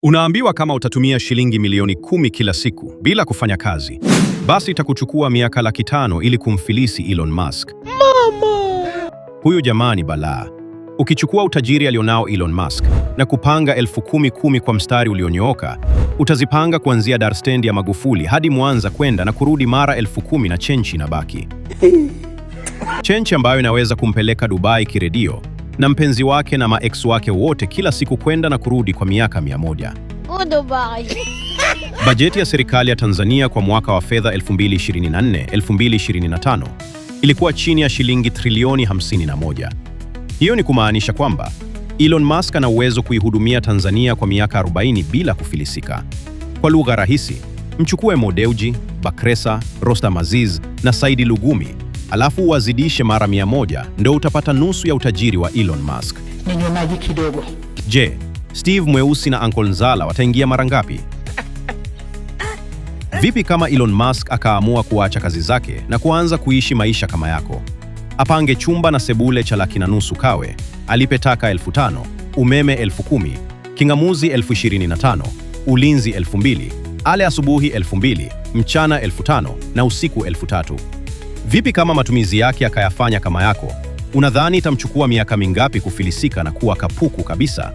Unaambiwa kama utatumia shilingi milioni 10 kila siku bila kufanya kazi, basi itakuchukua miaka 500,000 ili kumfilisi Elon Musk. Mama! Huyu jamaa ni balaa. Ukichukua utajiri alionao Elon Musk na kupanga 10,000 kwa mstari ulionyooka, utazipanga kuanzia Dar stendi ya Magufuli hadi Mwanza kwenda na kurudi mara 10,000 na chenchi na baki. Chenchi ambayo inaweza kumpeleka Dubai kiredio na mpenzi wake na maex wake wote kila siku kwenda na kurudi kwa miaka 100. Dubai. Bajeti ya serikali ya Tanzania kwa mwaka wa fedha 2024-2025 ilikuwa chini ya shilingi trilioni 51. Hiyo ni kumaanisha kwamba Elon Musk ana uwezo kuihudumia Tanzania kwa miaka 40 bila kufilisika. Kwa lugha rahisi, mchukue Mo Dewji, Bakresa, Rostam Aziz na Saidi Lugumi, alafu uwazidishe mara 100, ndio utapata nusu ya utajiri wa Elon Musk. Ninywe maji kidogo. Je, Steve Mweusi na Uncle Nzala wataingia mara ngapi? Vipi kama Elon Musk akaamua kuacha kazi zake na kuanza kuishi maisha kama yako? Apange chumba na sebule cha $1,200 Kawe, alipe taka 5,000, umeme 10,000, kingamuzi 25,000, ulinzi 2,000, ale asubuhi 2,000, mchana 5,000 na usiku 3,000. Vipi kama matumizi yake akayafanya kama yako? Unadhani itamchukua miaka mingapi kufilisika na kuwa kapuku kabisa?